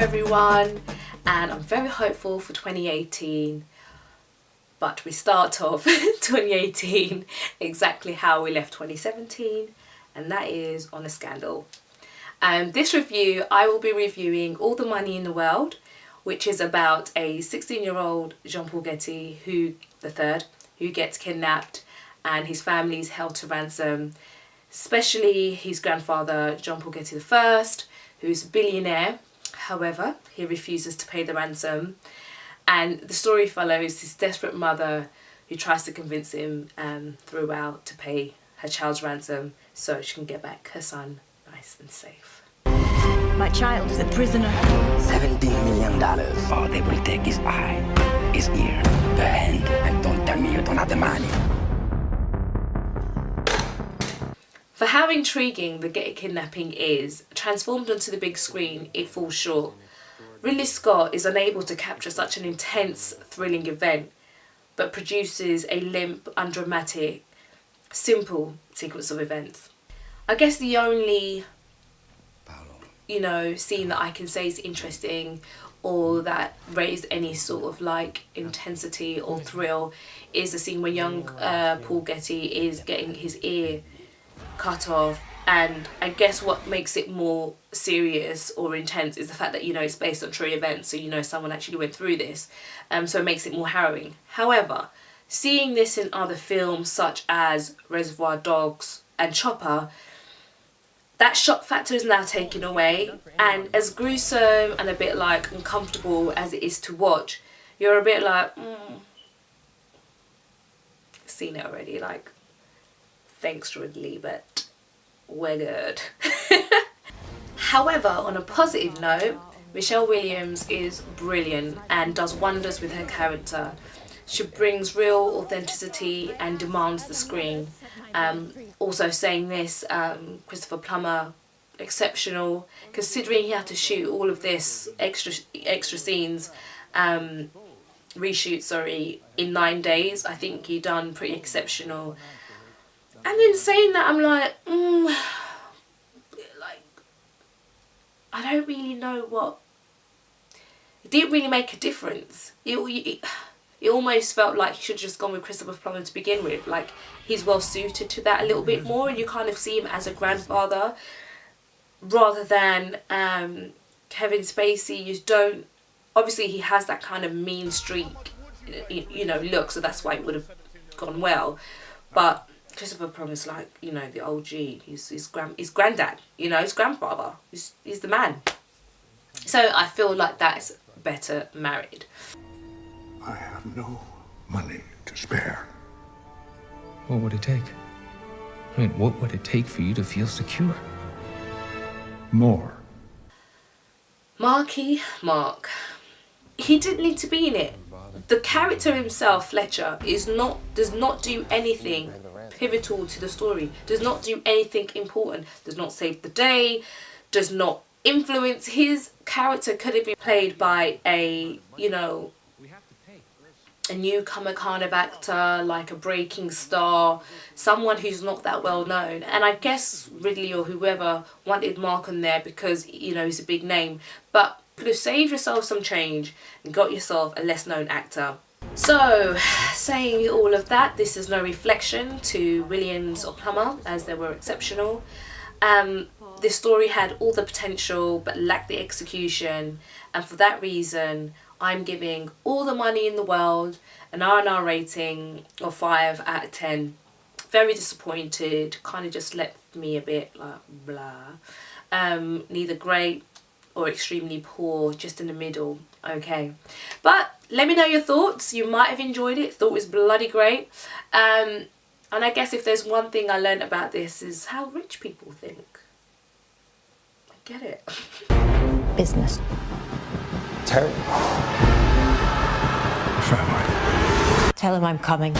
everyone, and I'm very hopeful for 2018, but we start off 2018 exactly how we left 2017, and that is on a scandal. This review, I will be reviewing All the Money in the World, which is about a 16-year-old John Paul Getty, who gets kidnapped and his family is held to ransom, especially his grandfather, John Paul Getty I, who's a billionaire. However, he refuses to pay the ransom, and the story follows his desperate mother who tries to convince him throughout to pay her child's ransom so she can get back her son nice and safe. My child is a prisoner. $17 million. All they will take is eye, his ear, the hand, and don't tell me you don't have the money. For how intriguing the Getty kidnapping is, transformed onto the big screen, it falls short. Ridley Scott is unable to capture such an intense, thrilling event, but produces a limp, undramatic, simple sequence of events. I guess the only, scene that I can say is interesting or that raised any sort of intensity or thrill is the scene where young Paul Getty is getting his ear cut off, and I guess what makes it more serious or intense is the fact that it's based on true events, so someone actually went through this, so it makes it more harrowing. However, seeing this in other films such as Reservoir Dogs and Chopper, that shock factor is now taken away, and as gruesome and a bit uncomfortable as it is to watch, you're a bit seen it already, thanks Ridley, but we're good. However, on a positive note, Michelle Williams is brilliant and does wonders with her character. She brings real authenticity and demands the screen. Also saying this, Christopher Plummer, exceptional, considering he had to shoot all of this extra scenes, reshoot, in 9 days. I think he done pretty exceptional. And then saying that, I'm I don't really know what. It didn't really make a difference. It almost felt like he should have just gone with Christopher Plummer to begin with. He's well suited to that a little bit more, and you kind of see him as a grandfather rather than Kevin Spacey. You don't. Obviously, he has that kind of mean streak, look, so that's why it would have gone well. But Christopher Plummer's the OG. He's granddad, his grandfather. He's the man. So I feel like that's better married. I have no money to spare. What would it take? What would it take for you to feel secure? More. Mark. He didn't need to be in it. The character himself, Fletcher, does not do anything pivotal to the story, does not do anything important, does not save the day, does not influence. His character could have been played by a newcomer kind of actor, like a breaking star, someone who's not that well known. And I guess Ridley or whoever wanted Mark on there because he's a big name, but could have saved yourself some change and got yourself a less known actor. So, saying all of that, this is no reflection to Williams or Plummer, as they were exceptional. This story had all the potential but lacked the execution, and for that reason I'm giving All the Money in the World an RnR rating of 5 out of 10. Very disappointed, kind of just left me a bit blah. Neither great or extremely poor, just in the middle. Okay, but let me know your thoughts. You might have enjoyed it, thought it was bloody great. And I guess if there's one thing I learned about this is how rich people think. I get it. Business. Terrible. Family. Tell him I'm coming.